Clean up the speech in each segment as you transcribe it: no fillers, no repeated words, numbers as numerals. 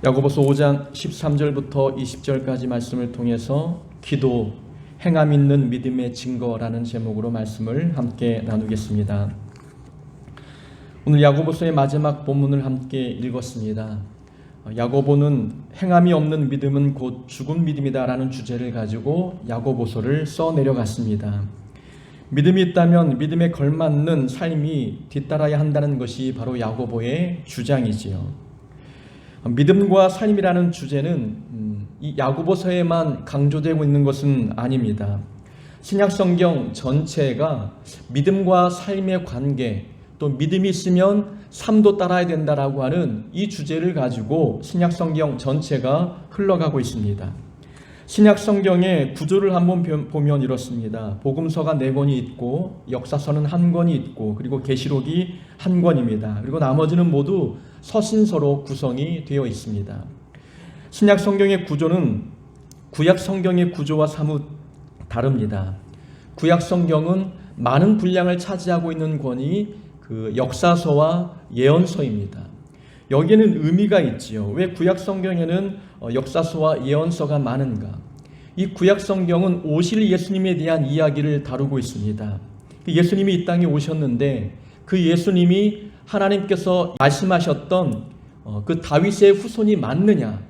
야고보서 5장 13절부터 20절까지 말씀을 통해서 기도, 행함 있는 믿음의 증거라는 제목으로 말씀을 함께 나누겠습니다. 오늘 야고보서의 마지막 본문을 함께 읽었습니다. 야고보는 행함이 없는 믿음은 곧 죽은 믿음이다 라는 주제를 가지고 야고보서를 써내려갔습니다. 믿음이 있다면 믿음에 걸맞는 삶이 뒤따라야 한다는 것이 바로 야고보의 주장이지요. 믿음과 삶이라는 주제는 이 야고보서에만 강조되고 있는 것은 아닙니다. 신약성경 전체가 믿음과 삶의 관계, 또 믿음이 있으면 삶도 따라야 된다라고 하는 이 주제를 가지고 신약성경 전체가 흘러가고 있습니다. 신약성경의 구조를 한번 보면 이렇습니다. 복음서가 4권이 있고 역사서는 1권이 있고 그리고 계시록이 1권입니다. 그리고 나머지는 모두 서신서로 구성이 되어 있습니다. 신약성경의 구조는 구약성경의 구조와 사뭇 다릅니다. 구약성경은 많은 분량을 차지하고 있는 권이 역사서와 예언서입니다. 여기에는 의미가 있지요. 왜 구약성경에는 역사서와 예언서가 많은가? 이 구약성경은 오실 예수님에 대한 이야기를 다루고 있습니다. 예수님이 이 땅에 오셨는데 그 예수님이 하나님께서 말씀하셨던 그 다윗의 후손이 맞느냐?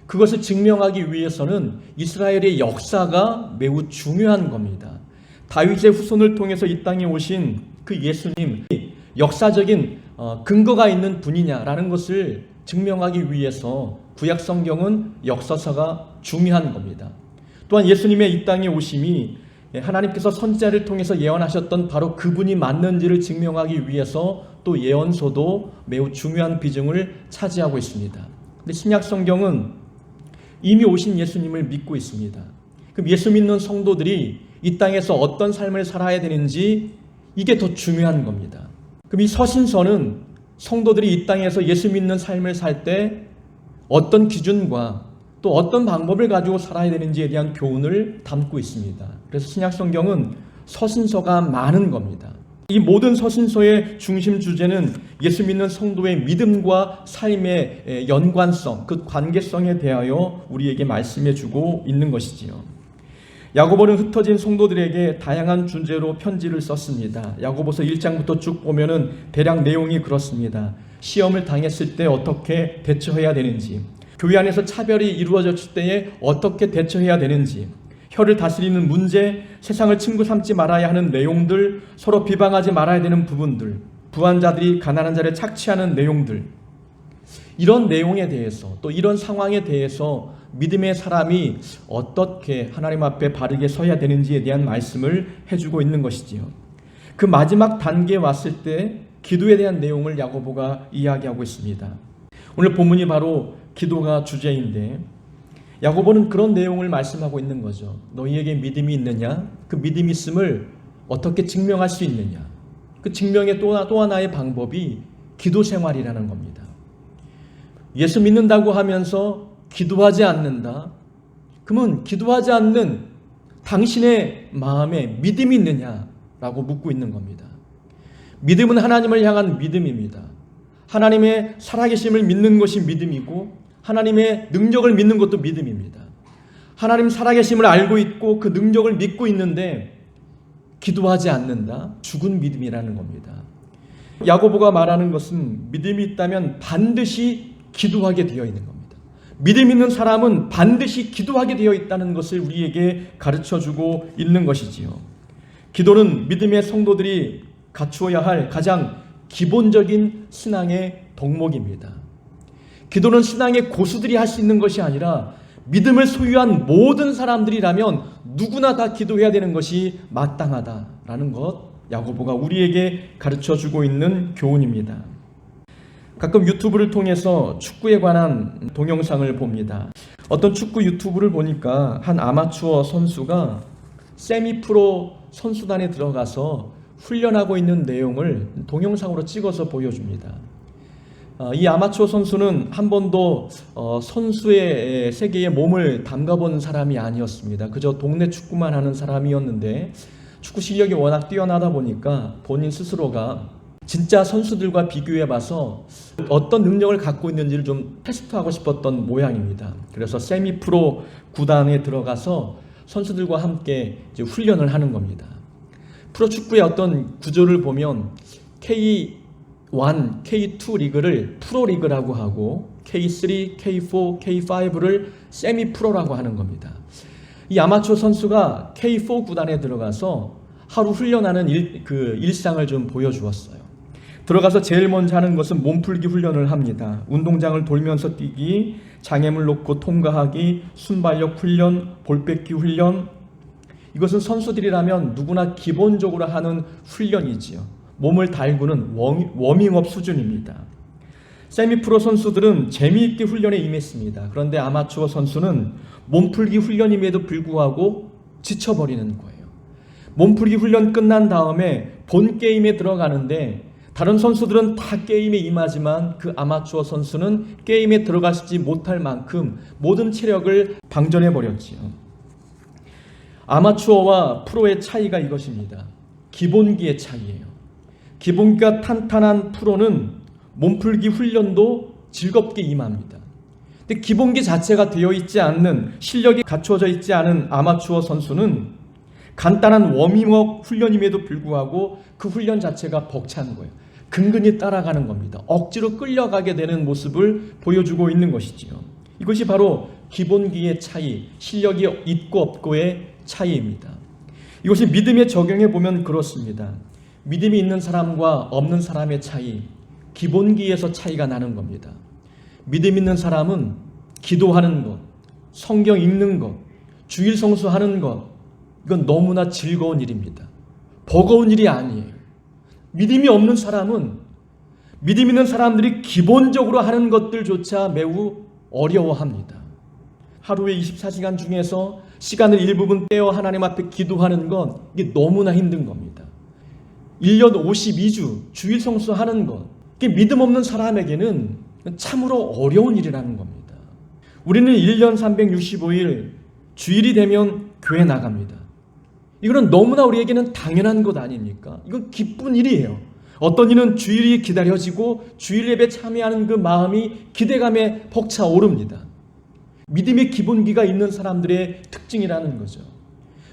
그것을 증명하기 위해서는 이스라엘의 역사가 매우 중요한 겁니다. 다윗의 후손을 통해서 이 땅에 오신 그 예수님, 역사적인 근거가 있는 분이냐라는 것을 증명하기 위해서 구약성경은 역사서가 중요한 겁니다. 또한 예수님의 이 땅에 오심이 하나님께서 선지자를 통해서 예언하셨던 바로 그분이 맞는지를 증명하기 위해서 또 예언서도 매우 중요한 비중을 차지하고 있습니다. 근데 신약성경은 이미 오신 예수님을 믿고 있습니다. 그럼 예수 믿는 성도들이 이 땅에서 어떤 삶을 살아야 되는지 이게 더 중요한 겁니다. 그럼 이 서신서는 성도들이 이 땅에서 예수 믿는 삶을 살 때 어떤 기준과 또 어떤 방법을 가지고 살아야 되는지에 대한 교훈을 담고 있습니다. 그래서 신약성경은 서신서가 많은 겁니다. 이 모든 서신서의 중심 주제는 예수 믿는 성도의 믿음과 삶의 연관성, 그 관계성에 대하여 우리에게 말씀해 주고 있는 것이지요. 야고보는 흩어진 성도들에게 다양한 주제로 편지를 썼습니다. 야고보서 1장부터 쭉 보면은 대략 내용이 그렇습니다. 시험을 당했을 때 어떻게 대처해야 되는지, 교회 안에서 차별이 이루어졌을 때에 어떻게 대처해야 되는지, 혀를 다스리는 문제, 세상을 친구 삼지 말아야 하는 내용들, 서로 비방하지 말아야 되는 부분들, 부한 자들이 가난한 자를 착취하는 내용들, 이런 내용에 대해서 또 이런 상황에 대해서 믿음의 사람이 어떻게 하나님 앞에 바르게 서야 되는지에 대한 말씀을 해주고 있는 것이지요. 그 마지막 단계에 왔을 때 기도에 대한 내용을 야고보가 이야기하고 있습니다. 오늘 본문이 바로 기도가 주제인데 야고보는 그런 내용을 말씀하고 있는 거죠. 너희에게 믿음이 있느냐? 그 믿음이 있음을 어떻게 증명할 수 있느냐? 그 증명의 또 하나의 방법이 기도 생활이라는 겁니다. 예수 믿는다고 하면서 기도하지 않는다? 그러면 기도하지 않는 당신의 마음에 믿음이 있느냐라고 묻고 있는 겁니다. 믿음은 하나님을 향한 믿음입니다. 하나님의 살아계심을 믿는 것이 믿음이고 하나님의 능력을 믿는 것도 믿음입니다. 하나님 살아계심을 알고 있고 그 능력을 믿고 있는데 기도하지 않는다? 죽은 믿음이라는 겁니다. 야고보가 말하는 것은 믿음이 있다면 반드시 기도하게 되어 있는 겁니다. 믿음 있는 사람은 반드시 기도하게 되어 있다는 것을 우리에게 가르쳐주고 있는 것이지요. 기도는 믿음의 성도들이 갖추어야 할 가장 기본적인 신앙의 덕목입니다. 기도는 신앙의 고수들이 할 수 있는 것이 아니라 믿음을 소유한 모든 사람들이라면 누구나 다 기도해야 되는 것이 마땅하다라는 것, 야고보가 우리에게 가르쳐주고 있는 교훈입니다. 가끔 유튜브를 통해서 축구에 관한 동영상을 봅니다. 어떤 축구 유튜브를 보니까 한 아마추어 선수가 세미 프로 선수단에 들어가서 훈련하고 있는 내용을 동영상으로 찍어서 보여줍니다. 이 아마추어 선수는 한 번도 선수의 세계에 몸을 담가본 사람이 아니었습니다. 그저 동네 축구만 하는 사람이었는데 축구 실력이 워낙 뛰어나다 보니까 본인 스스로가 진짜 선수들과 비교해 봐서 어떤 능력을 갖고 있는지를 좀 테스트하고 싶었던 모양입니다. 그래서 세미 프로 구단에 들어가서 선수들과 함께 이제 훈련을 하는 겁니다. 프로 축구의 어떤 구조를 보면 K1, K2 리그를 프로 리그라고 하고 K3, K4, K5를 세미 프로라고 하는 겁니다. 이 아마추어 선수가 K4 구단에 들어가서 하루 훈련하는 일상을 좀 보여주었어요. 들어가서 제일 먼저 하는 것은 몸풀기 훈련을 합니다. 운동장을 돌면서 뛰기, 장애물 놓고 통과하기, 순발력 훈련, 볼 뺏기 훈련. 이것은 선수들이라면 누구나 기본적으로 하는 훈련이지요. 몸을 달구는 워밍업 수준입니다. 세미프로 선수들은 재미있게 훈련에 임했습니다. 그런데 아마추어 선수는 몸풀기 훈련임에도 불구하고 지쳐버리는 거예요. 몸풀기 훈련 끝난 다음에 본 게임에 들어가는데 다른 선수들은 다 게임에 임하지만 그 아마추어 선수는 게임에 들어가지 못할 만큼 모든 체력을 방전해버렸지요. 아마추어와 프로의 차이가 이것입니다. 기본기의 차이예요. 기본기가 탄탄한 프로는 몸풀기 훈련도 즐겁게 임합니다. 근데 기본기 자체가 되어 있지 않는, 실력이 갖춰져 있지 않은 아마추어 선수는 간단한 워밍업 훈련임에도 불구하고 그 훈련 자체가 벅찬 거예요. 근근히 따라가는 겁니다. 억지로 끌려가게 되는 모습을 보여주고 있는 것이지요. 이것이 바로 기본기의 차이, 실력이 있고 없고의 차이입니다. 이것이 믿음에 적용해 보면 그렇습니다. 믿음이 있는 사람과 없는 사람의 차이, 기본기에서 차이가 나는 겁니다. 믿음 있는 사람은 기도하는 것, 성경 읽는 것, 주일 성수하는 것, 이건 너무나 즐거운 일입니다. 버거운 일이 아니에요. 믿음이 없는 사람은 믿음 있는 사람들이 기본적으로 하는 것들조차 매우 어려워합니다. 하루에 24시간 중에서 시간을 일부분 떼어 하나님 앞에 기도하는 건 이게 너무나 힘든 겁니다. 1년 52주 주일 성수하는 것, 이게 믿음 없는 사람에게는 참으로 어려운 일이라는 겁니다. 우리는 1년 365일 주일이 되면 교회 나갑니다. 이거는 너무나 우리에게는 당연한 것 아닙니까? 이건 기쁜 일이에요. 어떤 이는 주일이 기다려지고 주일 예배 참여하는 그 마음이 기대감에 벅차오릅니다. 믿음의 기본기가 있는 사람들의 특징이라는 거죠.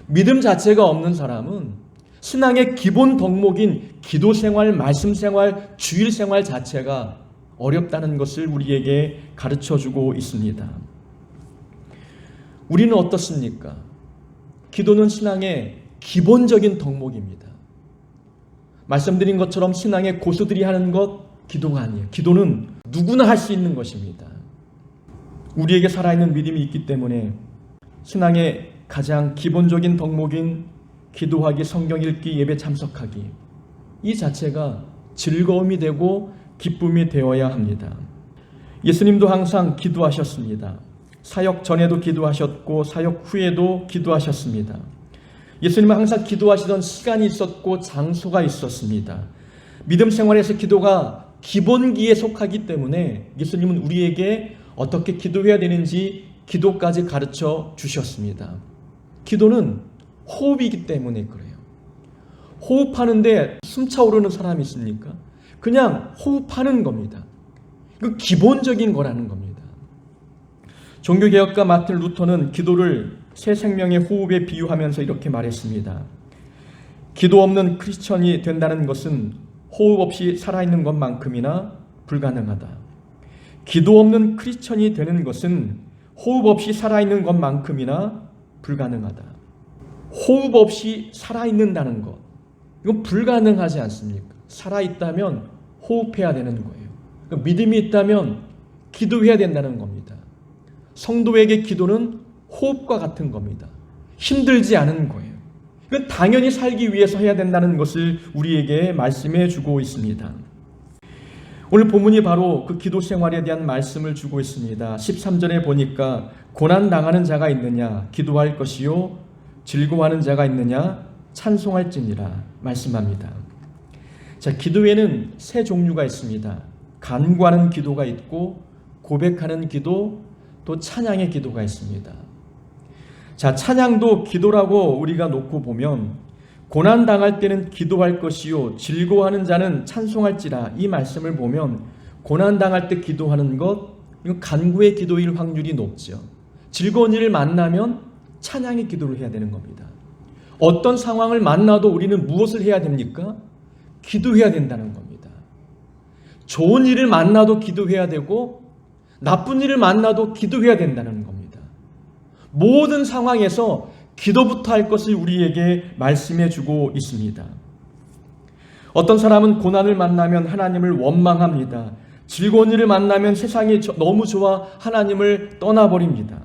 믿음 자체가 없는 사람은 신앙의 기본 덕목인 기도 생활, 말씀 생활, 주일 생활 자체가 어렵다는 것을 우리에게 가르쳐주고 있습니다. 우리는 어떻습니까? 기도는 신앙의 기본적인 덕목입니다. 말씀드린 것처럼 신앙의 고수들이 하는 것 기도가 아니에요. 기도는 누구나 할 수 있는 것입니다. 우리에게 살아있는 믿음이 있기 때문에 신앙의 가장 기본적인 덕목인 기도하기, 성경 읽기, 예배 참석하기, 이 자체가 즐거움이 되고 기쁨이 되어야 합니다. 예수님도 항상 기도하셨습니다. 사역 전에도 기도하셨고 사역 후에도 기도하셨습니다. 예수님은 항상 기도하시던 시간이 있었고 장소가 있었습니다. 믿음 생활에서 기도가 기본기에 속하기 때문에 예수님은 우리에게 어떻게 기도해야 되는지 기도까지 가르쳐 주셨습니다. 기도는 호흡이기 때문에 그래요. 호흡하는데 숨차오르는 사람이 있습니까? 그냥 호흡하는 겁니다. 이거 기본적인 거라는 겁니다. 종교개혁가 마틴 루터는 기도를 새 생명의 호흡에 비유하면서 이렇게 말했습니다. 기도 없는 크리스천이 된다는 것은 호흡 없이 살아있는 것만큼이나 불가능하다. 기도 없는 크리스천이 되는 것은 호흡 없이 살아있는 것만큼이나 불가능하다. 호흡 없이 살아있는다는 것, 이건 불가능하지 않습니까? 살아있다면 호흡해야 되는 거예요. 그러니까 믿음이 있다면 기도해야 된다는 겁니다. 성도에게 기도는 호흡과 같은 겁니다. 힘들지 않은 거예요. 이건 당연히 살기 위해서 해야 된다는 것을 우리에게 말씀해 주고 있습니다. 오늘 본문이 바로 그 기도 생활에 대한 말씀을 주고 있습니다. 13절에 보니까 고난당하는 자가 있느냐 기도할 것이요 즐거워하는 자가 있느냐 찬송할지니라 말씀합니다. 자, 기도에는 세 종류가 있습니다. 간구하는 기도가 있고 고백하는 기도, 또 찬양의 기도가 있습니다. 자, 찬양도 기도라고 우리가 놓고 보면 고난 당할 때는 기도할 것이요 즐거워하는 자는 찬송할지라. 이 말씀을 보면 고난 당할 때 기도하는 것, 이건 간구의 기도일 확률이 높죠. 즐거운 일을 만나면 찬양의 기도를 해야 되는 겁니다. 어떤 상황을 만나도 우리는 무엇을 해야 됩니까? 기도해야 된다는 겁니다. 좋은 일을 만나도 기도해야 되고 나쁜 일을 만나도 기도해야 된다는 겁니다. 모든 상황에서 기도부터 할 것을 우리에게 말씀해 주고 있습니다. 어떤 사람은 고난을 만나면 하나님을 원망합니다. 즐거운 일을 만나면 세상이 너무 좋아 하나님을 떠나버립니다.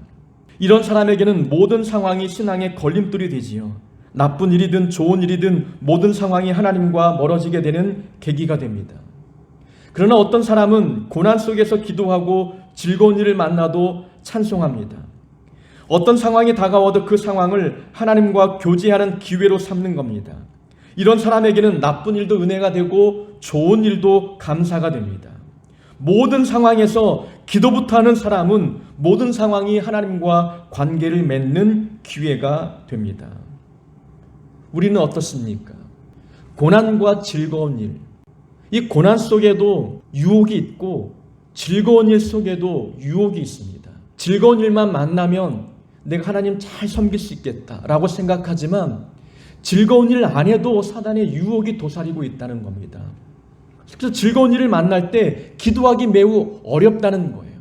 이런 사람에게는 모든 상황이 신앙의 걸림돌이 되지요. 나쁜 일이든 좋은 일이든 모든 상황이 하나님과 멀어지게 되는 계기가 됩니다. 그러나 어떤 사람은 고난 속에서 기도하고 즐거운 일을 만나도 찬송합니다. 어떤 상황이 다가와도 그 상황을 하나님과 교제하는 기회로 삼는 겁니다. 이런 사람에게는 나쁜 일도 은혜가 되고 좋은 일도 감사가 됩니다. 모든 상황에서 기도부터 하는 사람은 모든 상황이 하나님과 관계를 맺는 기회가 됩니다. 우리는 어떻습니까? 고난과 즐거운 일, 이 고난 속에도 유혹이 있고 즐거운 일 속에도 유혹이 있습니다. 즐거운 일만 만나면 내가 하나님 잘 섬길 수 있겠다라고 생각하지만 즐거운 일 안에도 사단의 유혹이 도사리고 있다는 겁니다. 그래서 즐거운 일을 만날 때 기도하기 매우 어렵다는 거예요.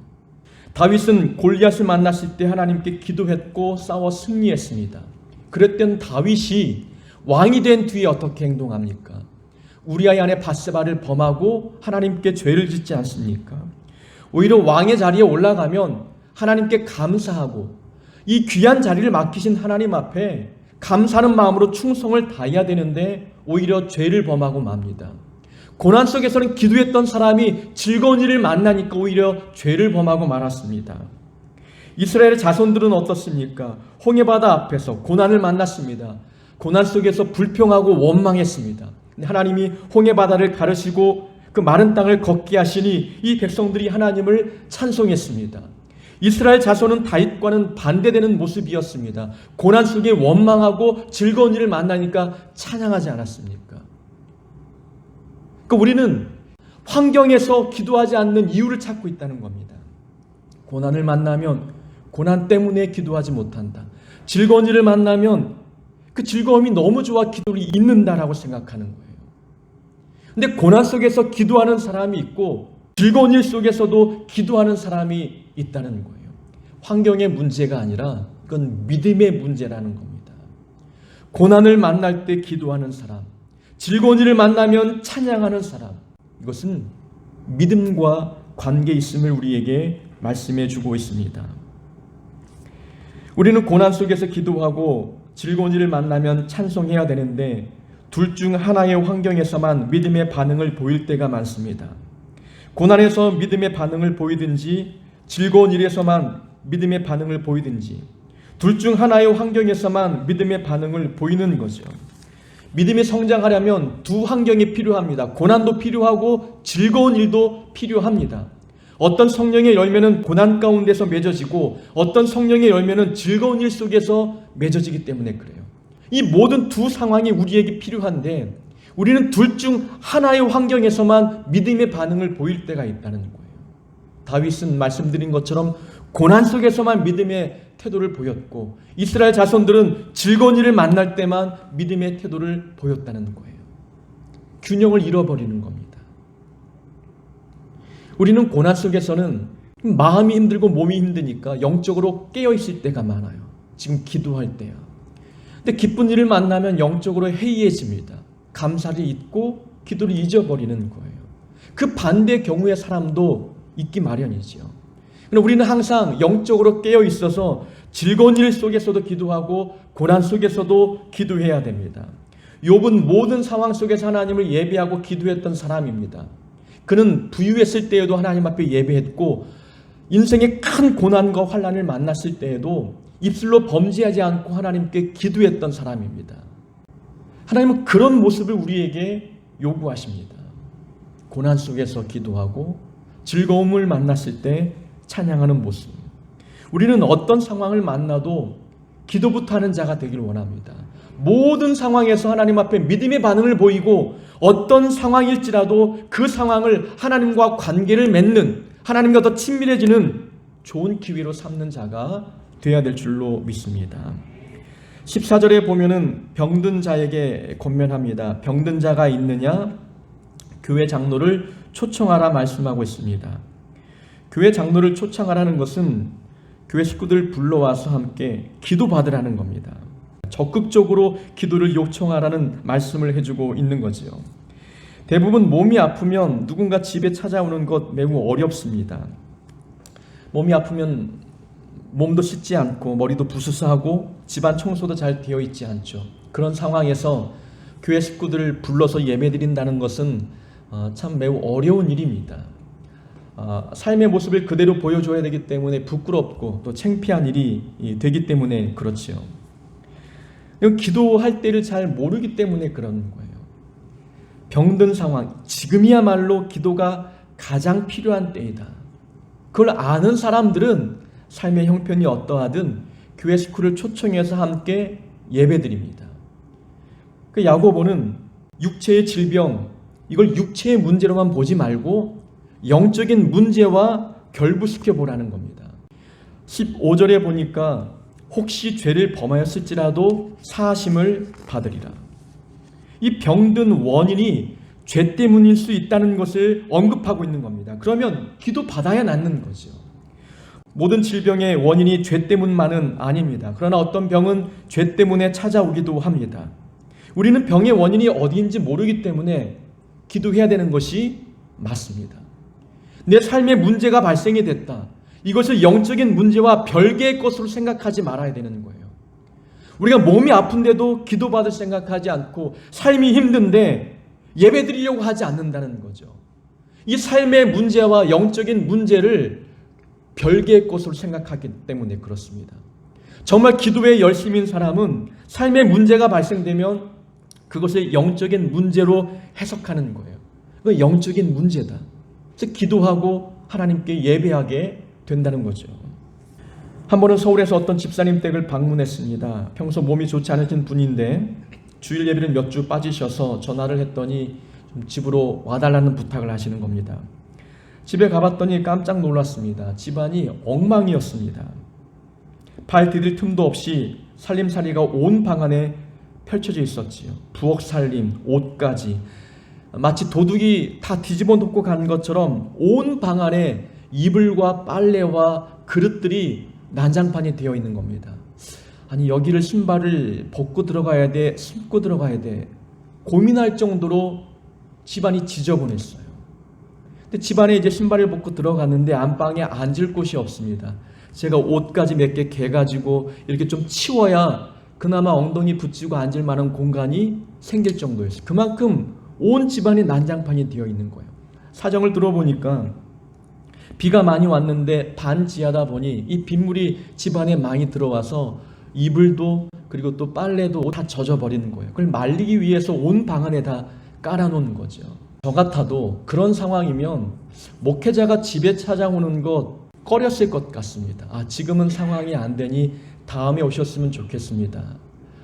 다윗은 골리앗을 만났을 때 하나님께 기도했고 싸워 승리했습니다. 그랬던 다윗이 왕이 된 뒤에 어떻게 행동합니까? 우리아의 아내 밧세바를 범하고 하나님께 죄를 짓지 않습니까? 오히려 왕의 자리에 올라가면 하나님께 감사하고 이 귀한 자리를 맡기신 하나님 앞에 감사하는 마음으로 충성을 다해야 되는데 오히려 죄를 범하고 맙니다. 고난 속에서는 기도했던 사람이 즐거운 일을 만나니까 오히려 죄를 범하고 말았습니다. 이스라엘의 자손들은 어떻습니까? 홍해바다 앞에서 고난을 만났습니다. 고난 속에서 불평하고 원망했습니다. 하나님이 홍해바다를 가르시고 그 마른 땅을 걷게 하시니 이 백성들이 하나님을 찬송했습니다. 이스라엘 자손은 다윗과는 반대되는 모습이었습니다. 고난 속에 원망하고 즐거운 일을 만나니까 찬양하지 않았습니까? 그러니까 우리는 환경에서 기도하지 않는 이유를 찾고 있다는 겁니다. 고난을 만나면 고난 때문에 기도하지 못한다. 즐거운 일을 만나면 그 즐거움이 너무 좋아 기도를 잊는다라고 생각하는 거예요. 근데 고난 속에서 기도하는 사람이 있고 즐거운 일 속에서도 기도하는 사람이 있다는 거예요. 환경의 문제가 아니라 그건 믿음의 문제라는 겁니다. 고난을 만날 때 기도하는 사람, 즐거운 일을 만나면 찬양하는 사람, 이것은 믿음과 관계 있음을 우리에게 말씀해 주고 있습니다. 우리는 고난 속에서 기도하고 즐거운 일을 만나면 찬송해야 되는데 둘 중 하나의 환경에서만 믿음의 반응을 보일 때가 많습니다. 고난에서 믿음의 반응을 보이든지 즐거운 일에서만 믿음의 반응을 보이든지 둘 중 하나의 환경에서만 믿음의 반응을 보이는 거죠. 믿음이 성장하려면 두 환경이 필요합니다. 고난도 필요하고 즐거운 일도 필요합니다. 어떤 성령의 열매는 고난 가운데서 맺어지고 어떤 성령의 열매는 즐거운 일 속에서 맺어지기 때문에 그래요. 이 모든 두 상황이 우리에게 필요한데 우리는 둘 중 하나의 환경에서만 믿음의 반응을 보일 때가 있다는 거예요. 다윗은 말씀드린 것처럼 고난 속에서만 믿음의 태도를 보였고 이스라엘 자손들은 즐거운 일을 만날 때만 믿음의 태도를 보였다는 거예요. 균형을 잃어버리는 겁니다. 우리는 고난 속에서는 마음이 힘들고 몸이 힘드니까 영적으로 깨어있을 때가 많아요. 지금 기도할 때야. 근데 기쁜 일을 만나면 영적으로 해이해집니다. 감사를 잊고 기도를 잊어버리는 거예요. 그 반대 경우의 사람도 있기 마련이죠. 그런데 우리는 항상 영적으로 깨어 있어서 즐거운 일 속에서도 기도하고 고난 속에서도 기도해야 됩니다. 욥은 모든 상황 속에서 하나님을 예배하고 기도했던 사람입니다. 그는 부유했을 때에도 하나님 앞에 예배했고 인생의 큰 고난과 환난을 만났을 때에도 입술로 범죄하지 않고 하나님께 기도했던 사람입니다. 하나님은 그런 모습을 우리에게 요구하십니다. 고난 속에서 기도하고 즐거움을 만났을 때 찬양하는 모습. 우리는 어떤 상황을 만나도 기도부터 하는 자가 되길 원합니다. 모든 상황에서 하나님 앞에 믿음의 반응을 보이고 어떤 상황일지라도 그 상황을 하나님과 관계를 맺는, 하나님과 더 친밀해지는 좋은 기회로 삼는 자가 되어야 될 줄로 믿습니다. 14절에 보면은 병든 자에게 권면합니다. 병든 자가 있느냐? 교회 장로를 초청하라 말씀하고 있습니다. 교회 장로를 초청하라는 것은 교회 식구들 불러와서 함께 기도받으라는 겁니다. 적극적으로 기도를 요청하라는 말씀을 해주고 있는 거지요. 대부분 몸이 아프면 누군가 집에 찾아오는 것 매우 어렵습니다. 몸이 아프면 몸도 씻지 않고 머리도 부스스하고 집안 청소도 잘 되어 있지 않죠. 그런 상황에서 교회 식구들을 불러서 예배드린다는 것은 참 매우 어려운 일입니다. 삶의 모습을 그대로 보여줘야 되기 때문에 부끄럽고 또 창피한 일이 되기 때문에 그렇지요. 기도할 때를 잘 모르기 때문에 그런 거예요. 병든 상황, 지금이야말로 기도가 가장 필요한 때이다. 그걸 아는 사람들은 삶의 형편이 어떠하든 교회 식구를 초청해서 함께 예배드립니다. 그 야고보는 육체의 질병, 이걸 육체의 문제로만 보지 말고 영적인 문제와 결부시켜 보라는 겁니다. 15절에 보니까 혹시 죄를 범하였을지라도 사하심을 받으리라. 이 병든 원인이 죄 때문일 수 있다는 것을 언급하고 있는 겁니다. 그러면 기도 받아야 낫는 거죠. 모든 질병의 원인이 죄 때문만은 아닙니다. 그러나 어떤 병은 죄 때문에 찾아오기도 합니다. 우리는 병의 원인이 어디인지 모르기 때문에 기도해야 되는 것이 맞습니다. 내 삶에 문제가 발생이 됐다. 이것을 영적인 문제와 별개의 것으로 생각하지 말아야 되는 거예요. 우리가 몸이 아픈데도 기도받을 생각하지 않고 삶이 힘든데 예배드리려고 하지 않는다는 거죠. 이 삶의 문제와 영적인 문제를 별개의 것으로 생각하기 때문에 그렇습니다. 정말 기도에 열심인 사람은 삶의 문제가 발생되면 그것을 영적인 문제로 해석하는 거예요. 그 영적인 문제다. 즉 기도하고 하나님께 예배하게 된다는 거죠. 한 번은 서울에서 어떤 집사님 댁을 방문했습니다. 평소 몸이 좋지 않으신 분인데 주일 예배를 몇 주 빠지셔서 전화를 했더니 좀 집으로 와달라는 부탁을 하시는 겁니다. 집에 가봤더니 깜짝 놀랐습니다. 집안이 엉망이었습니다. 발 디딜 틈도 없이 살림살이가 온 방 안에 펼쳐져 있었지요. 부엌 살림, 옷까지 마치 도둑이 다 뒤집어 놓고 간 것처럼 온 방 안에 이불과 빨래와 그릇들이 난장판이 되어 있는 겁니다. 아니 여기를 신발을 벗고 들어가야 돼, 신고 들어가야 돼 고민할 정도로 집안이 지저분했어요. 근데 집안에 이제 신발을 벗고 들어갔는데 안방에 앉을 곳이 없습니다. 제가 옷까지 몇 개 개가지고 이렇게 좀 치워야 그나마 엉덩이 붙이고 앉을 만한 공간이 생길 정도였어요. 그만큼 온 집안이 난장판이 되어 있는 거예요. 사정을 들어보니까 비가 많이 왔는데 반지하다 보니 이 빗물이 집안에 많이 들어와서 이불도 그리고 또 빨래도 다 젖어버리는 거예요. 그걸 말리기 위해서 온 방 안에 다 깔아놓는 거죠. 저 같아도 그런 상황이면 목회자가 집에 찾아오는 것 꺼렸을 것 같습니다. 지금은 상황이 안 되니 다음에 오셨으면 좋겠습니다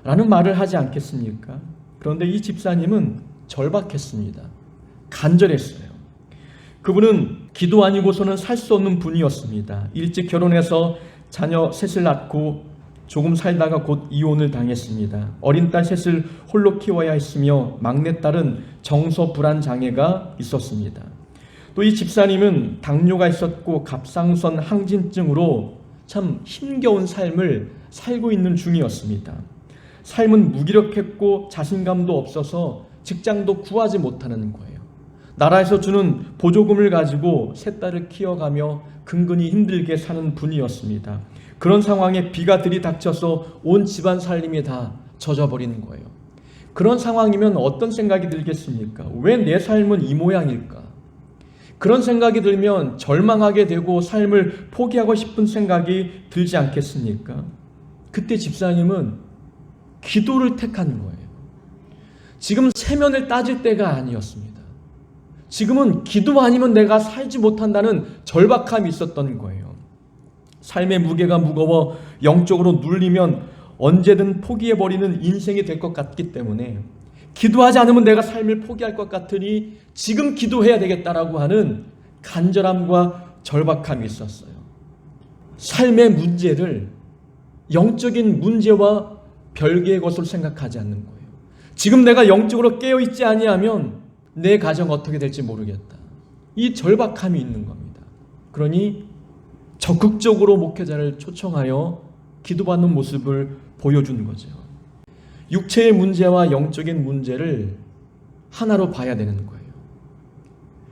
라는 말을 하지 않겠습니까? 그런데 이 집사님은 절박했습니다. 간절했어요. 그분은 기도 아니고서는 살 수 없는 분이었습니다. 일찍 결혼해서 자녀 셋을 낳고 조금 살다가 곧 이혼을 당했습니다. 어린 딸 셋을 홀로 키워야 했으며 막내딸은 정서불안 장애가 있었습니다. 또 이 집사님은 당뇨가 있었고 갑상선 항진증으로 참 힘겨운 삶을 살고 있는 중이었습니다. 삶은 무기력했고 자신감도 없어서 직장도 구하지 못하는 거예요. 나라에서 주는 보조금을 가지고 세 딸을 키워가며 근근히 힘들게 사는 분이었습니다. 그런 상황에 비가 들이닥쳐서 온 집안 살림이 다 젖어버리는 거예요. 그런 상황이면 어떤 생각이 들겠습니까? 왜 내 삶은 이 모양일까? 그런 생각이 들면 절망하게 되고 삶을 포기하고 싶은 생각이 들지 않겠습니까? 그때 집사님은 기도를 택하는 거예요. 지금 세면을 따질 때가 아니었습니다. 지금은 기도 아니면 내가 살지 못한다는 절박함이 있었던 거예요. 삶의 무게가 무거워 영적으로 눌리면 언제든 포기해버리는 인생이 될 것 같기 때문에 기도하지 않으면 내가 삶을 포기할 것 같으니 지금 기도해야 되겠다라고 하는 간절함과 절박함이 있었어요. 삶의 문제를 영적인 문제와 별개의 것으로 생각하지 않는 거예요. 지금 내가 영적으로 깨어있지 아니하면 내 가정 어떻게 될지 모르겠다. 이 절박함이 있는 겁니다. 그러니 적극적으로 목회자를 초청하여 기도받는 모습을 보여준 거죠. 육체의 문제와 영적인 문제를 하나로 봐야 되는 거예요.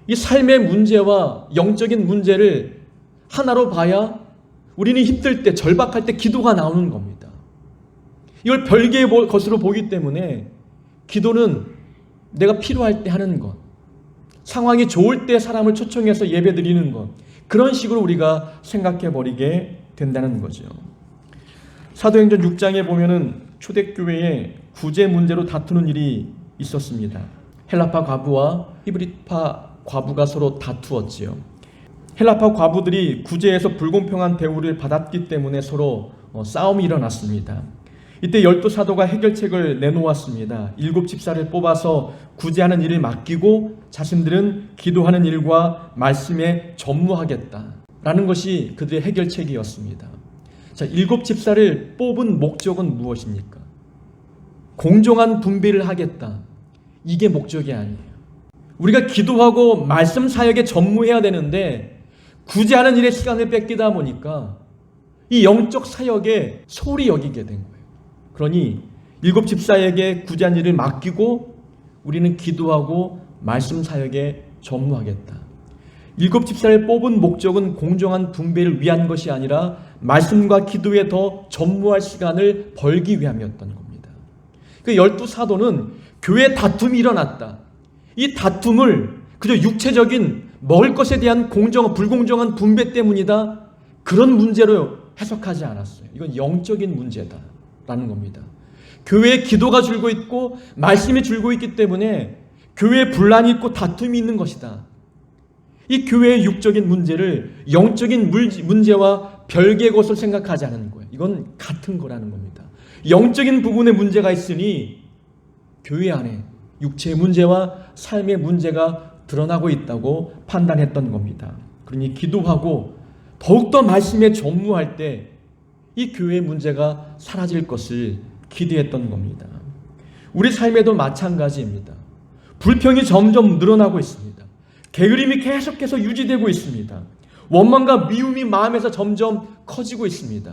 이 삶의 문제와 영적인 문제를 하나로 봐야 우리는 힘들 때, 절박할 때 기도가 나오는 겁니다. 이걸 별개의 것으로 보기 때문에 기도는 내가 필요할 때 하는 것, 상황이 좋을 때 사람을 초청해서 예배 드리는 것, 그런 식으로 우리가 생각해 버리게 된다는 거죠. 사도행전 6장에 보면은 초대교회에 구제 문제로 다투는 일이 있었습니다. 헬라파 과부와 히브리파 과부가 서로 다투었지요. 헬라파 과부들이 구제에서 불공평한 대우를 받았기 때문에 서로 싸움이 일어났습니다. 이때 12사도가 해결책을 내놓았습니다. 7 집사를 뽑아서 구제하는 일을 맡기고 자신들은 기도하는 일과 말씀에 전무하겠다라는 것이 그들의 해결책이었습니다. 자, 7 집사를 뽑은 목적은 무엇입니까? 공정한 분배를 하겠다. 이게 목적이 아니에요. 우리가 기도하고 말씀 사역에 전무해야 되는데 구제하는 일에 시간을 뺏기다 보니까 이 영적 사역에 소홀히 여기게 된 거예요. 그러니 7 집사에게 구제한 일을 맡기고 우리는 기도하고 말씀 사역에 전무하겠다. 7 집사를 뽑은 목적은 공정한 분배를 위한 것이 아니라 말씀과 기도에 더 전무할 시간을 벌기 위함이었던 겁니다. 그 12사도는 교회 다툼이 일어났다. 이 다툼을 그저 육체적인 먹을 것에 대한 불공정한 분배 때문이다. 그런 문제로 해석하지 않았어요. 이건 영적인 문제다라는 겁니다. 교회에 기도가 줄고 있고 말씀이 줄고 있기 때문에 교회에 분란이 있고 다툼이 있는 것이다. 이 교회의 육적인 문제를 영적인 문제와 별개의 것을 생각하지 않는 거예요. 이건 같은 거라는 겁니다. 영적인 부분에 문제가 있으니 교회 안에 육체의 문제와 삶의 문제가 드러나고 있다고 판단했던 겁니다. 그러니 기도하고 더욱더 말씀에 전무할 때 이 교회의 문제가 사라질 것을 기대했던 겁니다. 우리 삶에도 마찬가지입니다. 불평이 점점 늘어나고 있습니다. 게으름이 계속해서 유지되고 있습니다. 원망과 미움이 마음에서 점점 커지고 있습니다.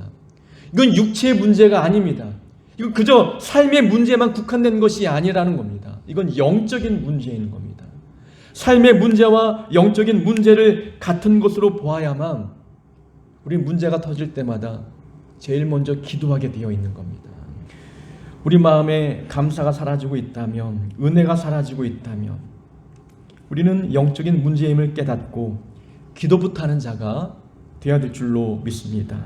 이건 육체의 문제가 아닙니다. 이건 그저 삶의 문제만 국한된 것이 아니라는 겁니다. 이건 영적인 문제인 겁니다. 삶의 문제와 영적인 문제를 같은 것으로 보아야만 우리 문제가 터질 때마다 제일 먼저 기도하게 되어 있는 겁니다. 우리 마음에 감사가 사라지고 있다면, 은혜가 사라지고 있다면 우리는 영적인 문제임을 깨닫고 기도부터 하는 자가 되어야 될 줄로 믿습니다.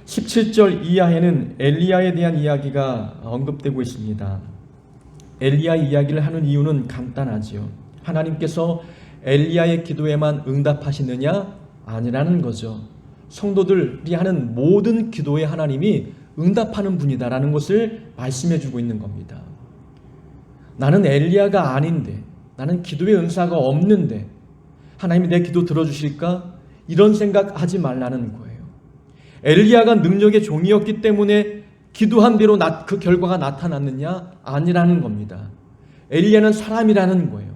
17절 이하에는 엘리야에 대한 이야기가 언급되고 있습니다. 엘리야의 이야기를 하는 이유는 간단하지요. 하나님께서 엘리야의 기도에만 응답하시느냐? 아니라는 거죠. 성도들이 하는 모든 기도에 하나님이 응답하는 분이다라는 것을 말씀해 주고 있는 겁니다. 나는 엘리야가 아닌데, 나는 기도의 은사가 없는데 하나님이 내 기도 들어주실까? 이런 생각하지 말라는 거예요. 엘리야가 능력의 종이었기 때문에 기도한 대로 그 결과가 나타났느냐? 아니라는 겁니다. 엘리야는 사람이라는 거예요.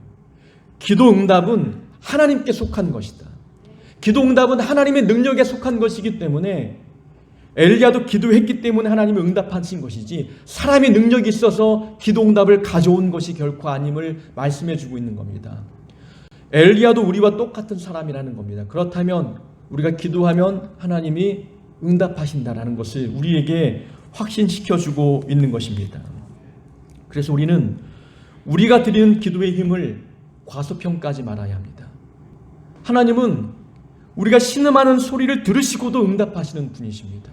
기도 응답은 하나님께 속한 것이다. 기도 응답은 하나님의 능력에 속한 것이기 때문에 엘리야도 기도했기 때문에 하나님이 응답하신 것이지 사람의 능력이 있어서 기도 응답을 가져온 것이 결코 아님을 말씀해 주고 있는 겁니다. 엘리야도 우리와 똑같은 사람이라는 겁니다. 그렇다면 우리가 기도하면 하나님이 응답하신다라는 것을 우리에게 확신시켜주고 있는 것입니다. 그래서 우리는 우리가 드리는 기도의 힘을 과소평가하지 말아야 합니다. 하나님은 우리가 신음하는 소리를 들으시고도 응답하시는 분이십니다.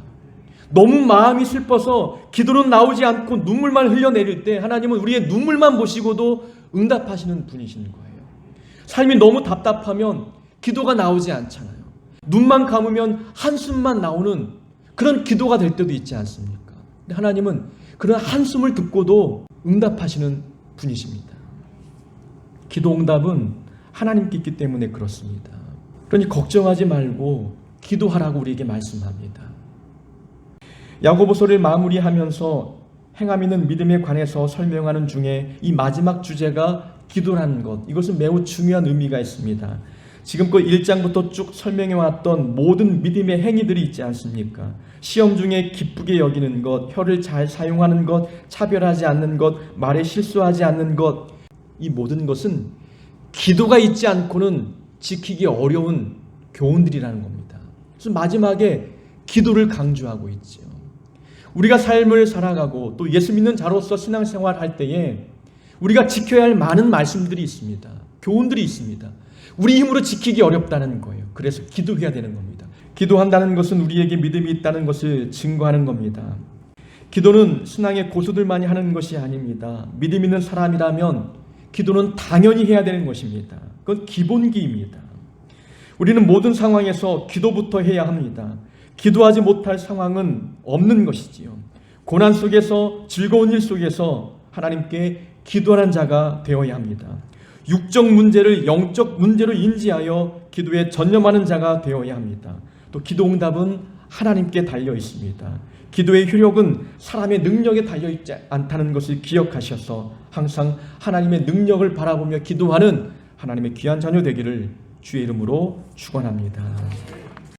너무 마음이 슬퍼서 기도는 나오지 않고 눈물만 흘려내릴 때 하나님은 우리의 눈물만 보시고도 응답하시는 분이신 거예요. 삶이 너무 답답하면 기도가 나오지 않잖아요. 눈만 감으면 한숨만 나오는 그런 기도가 될 때도 있지 않습니까? 근데 하나님은 그런 한숨을 듣고도 응답하시는 분이십니다. 기도 응답은 하나님께 있기 때문에 그렇습니다. 그러니 걱정하지 말고 기도하라고 우리에게 말씀합니다. 야고보서를 마무리하면서 행함 있는 믿음에 관해서 설명하는 중에 이 마지막 주제가 기도라는 것, 이것은 매우 중요한 의미가 있습니다. 지금껏 1장부터 쭉 설명해왔던 모든 믿음의 행위들이 있지 않습니까? 시험 중에 기쁘게 여기는 것, 혀를 잘 사용하는 것, 차별하지 않는 것, 말에 실수하지 않는 것, 이 모든 것은 기도가 있지 않고는 지키기 어려운 교훈들이라는 겁니다. 그래서 마지막에 기도를 강조하고 있죠. 우리가 삶을 살아가고 또 예수 믿는 자로서 신앙생활 할 때에 우리가 지켜야 할 많은 말씀들이 있습니다. 교훈들이 있습니다. 우리 힘으로 지키기 어렵다는 거예요. 그래서 기도해야 되는 겁니다. 기도한다는 것은 우리에게 믿음이 있다는 것을 증거하는 겁니다. 기도는 신앙의 고수들만이 하는 것이 아닙니다. 믿음 있는 사람이라면 기도는 당연히 해야 되는 것입니다. 그건 기본기입니다. 우리는 모든 상황에서 기도부터 해야 합니다. 기도하지 못할 상황은 없는 것이지요. 고난 속에서, 즐거운 일 속에서 하나님께 기도하는 자가 되어야 합니다. 육적 문제를 영적 문제로 인지하여 기도에 전념하는 자가 되어야 합니다. 또 기도 응답은 하나님께 달려 있습니다. 기도의 효력은 사람의 능력에 달려 있지 않다는 것을 기억하셔서 항상 하나님의 능력을 바라보며 기도하는 하나님의 귀한 자녀 되기를 주의 이름으로 축원합니다.